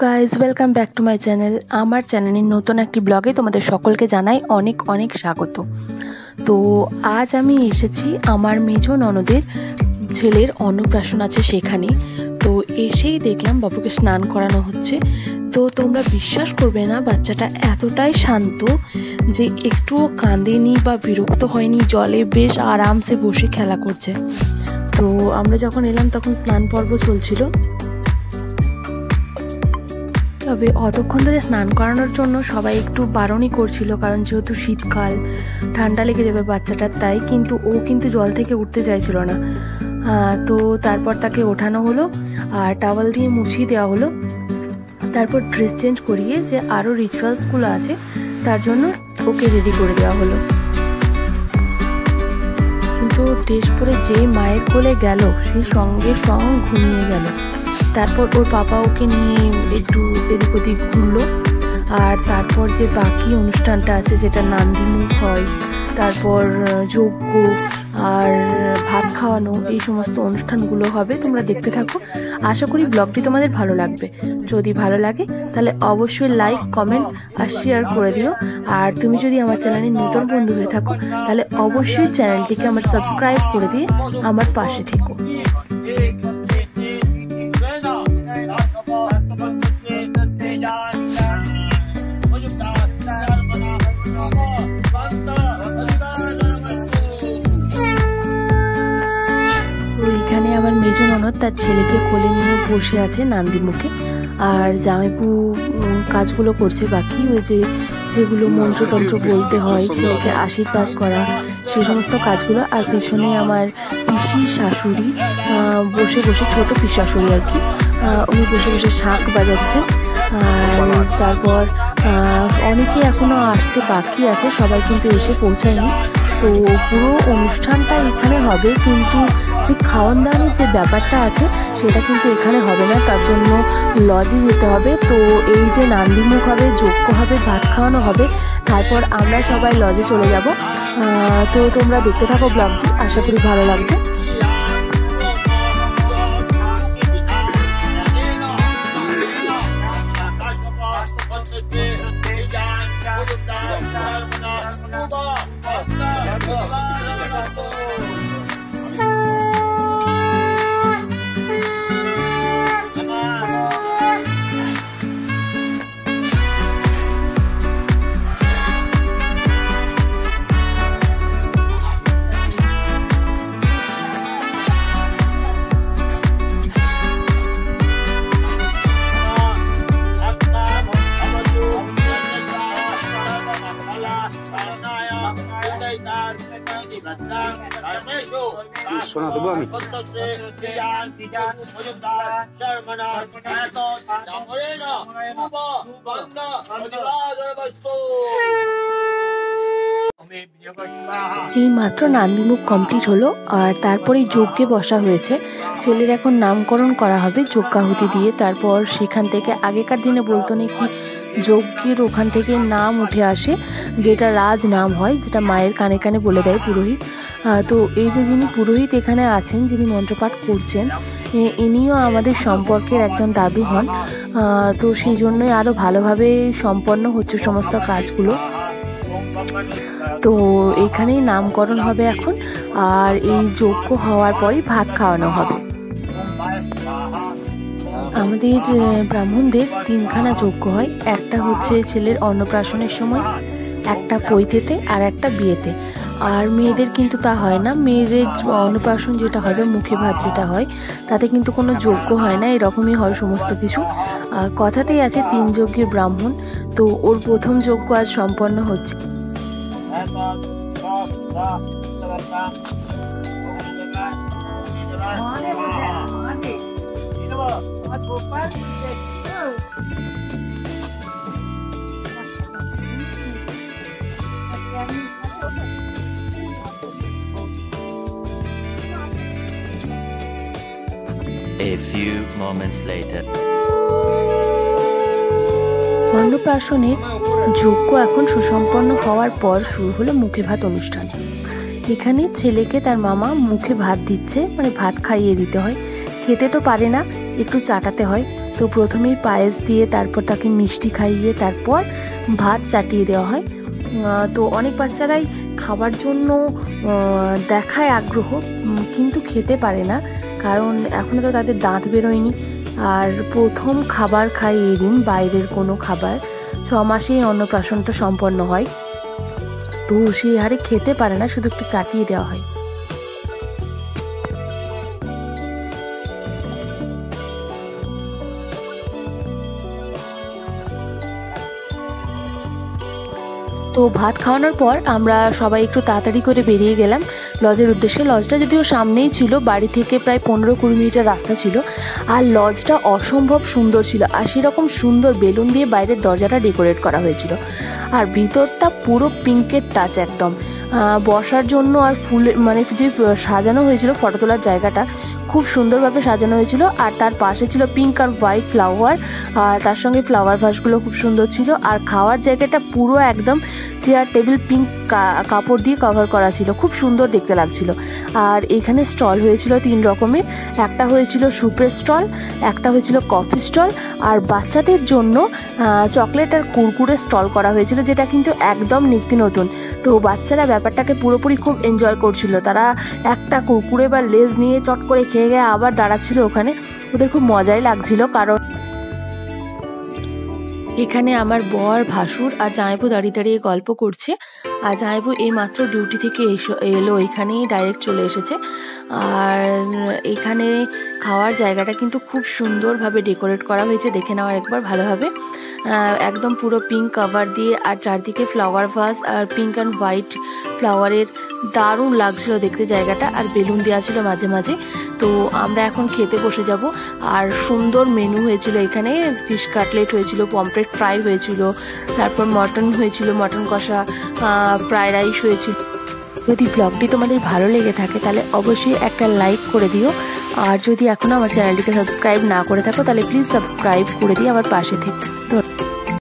Guys, welcome back to my channel. আমার চ্যানেলের নতুন একটি ব্লগে তোমাদের সকলকে জানাই অনেক অনেক স্বাগত। তো আজ আমি এসেছি আমার মেজো ননদের ছেলের অন্নপ্রাশন আছে সেখানে। তো এসেই দেখলাম বাবুকে স্নান করানো হচ্ছে। তো তোমরা বিশ্বাস করবে না, বাচ্চাটা এতটাই শান্ত যে একটুও কাঁদেনি বা বিরক্ত হয়নি, জলে বেশ আরামসে বসে খেলা করছে। তো আমরা যখন এলাম তখন স্নান পর্ব চলছিল। তবে অতক্ষণ ধরে স্নান করানোর জন্য সবাই একটু বারণই করছিল, কারণ যেহেতু শীতকাল, ঠান্ডা লেগে যাবে বাচ্চাটার, তাই। কিন্তু ও কিন্তু জল থেকে উঠতে চাইছিল না। তো তারপর তাকে ওঠানো হলো আর টাওয়াল দিয়ে মুছিয়ে দেওয়া হলো। তারপর ড্রেস চেঞ্জ করিয়ে যে আরও রিচুয়ালসগুলো আছে তার জন্য ওকে রেডি করে দেওয়া হলো। কিন্তু ড্রেস পরে যে মায়ের কোলে গেল সেই সঙ্গে সঙ্গ ঘুমিয়ে গেল। তারপর ওর পাপা ওকে নিয়ে একটু এদিক ওদিক ঘুরলো। আর তারপর যে বাকি অনুষ্ঠানটা আছে, যেটা নান্দিমুখ হয়, তারপর যজ্ঞ আর ভাত খাওয়ানো, এই সমস্ত অনুষ্ঠানগুলো হবে। তোমরা দেখতে থাকো, আশা করি ব্লগটি তোমাদের ভালো লাগবে। যদি ভালো লাগে তাহলে অবশ্যই লাইক, কমেন্ট আর শেয়ার করে দিও। আর তুমি যদি আমার চ্যানেলের নতুন বন্ধু হয়ে থাকো তাহলে অবশ্যই চ্যানেলটিকে আমার সাবস্ক্রাইব করে দিয়ে আমার পাশে থেকো। এখানে আমার মেজো ননদ তার ছেলেকে কোলে নিয়ে বসে আছে নান্দিমুখে, আর জামাইবু কাজগুলো করছে বাকি, ওই যেগুলো মন্ত্রতন্ত্র বলতে হয়, ছেলেকে আশীর্বাদ করা, সে সমস্ত কাজগুলো। আর পিছনে আমার পিসি শাশুড়ি বসে বসে, ছোট পিসি শাশুড়ি আর কি, উনি বসে বসে শাঁখ বাজাচ্ছেন। আর তারপর অনেকে এখনো আসতে বাকি আছে, সবাই কিন্তু এসে পৌঁছায়নি। তো পুরো অনুষ্ঠানটা এখানে হবে, কিন্তু যে খাওয়ান দাওয়ানের যে ব্যাপারটা আছে সেটা কিন্তু এখানে হবে না, তার জন্য লজে যেতে হবে। তো এই যে নান্দিমুখ হবে, যজ্ঞ হবে, ভাত খাওয়ানো হবে, তারপর আমরা সবাই লজে চলে যাব। তো তোমরা দেখতে থাকো ব্লগটি, আশা করি ভালো লাগবে। শোনা দেবো আমি। এই মাত্র নান্দিমুখ কমপ্লিট হলো, আর তারপরেই যজ্ঞে বসা হয়েছে। ছেলের এখন নামকরণ করা হবে যজ্ঞাহুতি দিয়ে। তারপর সেখান থেকে, আগেকার দিনে বলতো নাকি যজ্ঞের ওখান থেকে নাম উঠে আসে, যেটা রাজ নাম হয়, যেটা মায়ের কানে কানে বলে দেয় পুরোহিত। তো এই যে যিনি পুরোহিত এখানে আছেন, যিনি মন্ত্রপাঠ করছেন, ইনিও আমাদের সম্পর্কের একজন দাদু হন। তো সেই জন্যই আরও ভালোভাবে সম্পন্ন হচ্ছে সমস্ত কাজগুলো। তো এখানেই নামকরণ হবে এখন, আর এই যজ্ঞ হওয়ার পরই ভাত খাওয়ানো হবে। আমাদের ব্রাহ্মণদের তিনখানা যজ্ঞ হয়, একটা হচ্ছে ছেলের অন্নপ্রাশনের সময়, একটা পৈতেতে, আর একটা বিয়েতে। আর মেয়েদের কিন্তু তা হয় না। মেয়েদের অন্নপ্রাশন যেটা হবে, মুখে ভাত যেটা হয়, তাতে কিন্তু কোনো যজ্ঞ হয় না, এরকমই হয় সমস্ত কিছু। কথাতেই আছে 3 যজ্ঞের ব্রাহ্মণ। তো ওর প্রথম যজ্ঞ আজ সম্পন্ন হচ্ছে। A few moments later. অন্নপ্রাশনের যজ্ঞ এখন সুসম্পন্ন হওয়ার পর শুরু হলো মুখে ভাত অনুষ্ঠান। এখানে ছেলেকে তার মামা মুখে ভাত দিচ্ছে, মানে ভাত খাইয়ে দিতে হয়। খেতে তো পারে না, একটু চাটাতে হয়। তো তো প্রথমেই পায়েস দিয়ে তারপর তাকে মিষ্টি খাইয়ে তারপর ভাত চাটিয়ে দেওয়া হয়। তো অনেক বাচ্চারাই খাবার জন্য দেখায় আগ্রহ, কিন্তু খেতে পারে না, কারণ এখনও তো তাদের দাঁত বেরোয়নি। আর প্রথম খাবার খায় এই দিন, বাইরের কোনো খাবার। 6 মাসেই অন্নপ্রাশনটা সম্পন্ন হয়, তো সেই হারে খেতে পারে না, শুধু একটু চাটিয়ে দেওয়া হয়। তো ভাত খাওয়ানোর পর আমরা সবাই একটু তাড়াতাড়ি করে বেরিয়ে গেলাম লজের উদ্দেশ্যে। লজটা যদিও সামনেই ছিল, বাড়ি থেকে প্রায় 15-20 মিনিটের রাস্তা ছিল। আর লজটা অসম্ভব সুন্দর ছিল, আর সেরকম সুন্দর বেলুন দিয়ে বাইরের দরজাটা ডেকোরেট করা হয়েছিল। আর ভিতরটা পুরো পিঙ্কের টাচ একদম। বসার জন্য আর ফুলের মানে যে সাজানো হয়েছিল ফটো তোলার জায়গাটা খুব সুন্দরভাবে সাজানো হয়েছিল। আর তার পাশে ছিল পিঙ্ক আর হোয়াইট ফ্লাওয়ার, আর তার সঙ্গে ফ্লাওয়ার ভাসগুলো খুব সুন্দর ছিল। আর খাওয়ার জায়গাটা পুরো একদম চেয়ার টেবিল পিঙ্ক কাপড় দিয়ে কভার করা ছিল, খুব সুন্দর দেখতে লাগছিল। আর এখানে স্টল হয়েছিল 3 রকমের, একটা হয়েছিল স্যুপের স্টল, একটা হয়েছিল কফি স্টল, আর বাচ্চাদের জন্য চকলেট আর কুরকুরে স্টল করা হয়েছিল, যেটা কিন্তু একদম নিত্য নতুন। তো বাচ্চারা ব্যাপারটাকে পুরোপুরি খুব এনজয় করছিল। তারা একটা কুরকুরে বা লেজ নিয়ে চট করে খেয়ে গিয়ে আবার দাঁড়াচ্ছিল ওখানে, ওদের খুব মজাই লাগছিল। কারণ এখানে আমার বর, ভাসুর আর জামাইবু দাঁড়িয়ে দাঁড়িয়ে গল্প করছে। আর জামাইবু এই মাত্র ডিউটি থেকে এলো, এখানেই ডাইরেক্ট চলে এসেছে। আর এখানে খাওয়ার জায়গাটা কিন্তু খুব সুন্দরভাবে ডেকোরেট করা হয়েছে, দেখে নেওয়ার একবার ভালোভাবে। একদম পুরো পিঙ্ক কভার দিয়ে, আর চারদিকে ফ্লাওয়ার ভাস আর পিঙ্ক অ্যান্ড হোয়াইট ফ্লাওয়ারের দারুণ লাগছিল দেখতে জায়গাটা। আর বেলুন দেওয়া ছিল মাঝে মাঝে। তো আমরা এখন খেতে বসে যাব। আর সুন্দর মেনু হয়েছিল এখানে, ফিশ কাটলেট হয়েছিল, পমফ্রেট ফ্রাই হয়েছিল, তারপর মটন হয়েছিল, মটন কষা, ফ্রাইড রাইস হয়েছিল। যদি ব্লগটি তোমাদের ভালো লেগে থাকে তাহলে অবশ্যই একটা লাইক করে দিও। আর যদি এখনও আমার চ্যানেলটিকে সাবস্ক্রাইব না করে থাকো তাহলে প্লিজ সাবস্ক্রাইব করে দিয়ে আমার পাশে থেকে।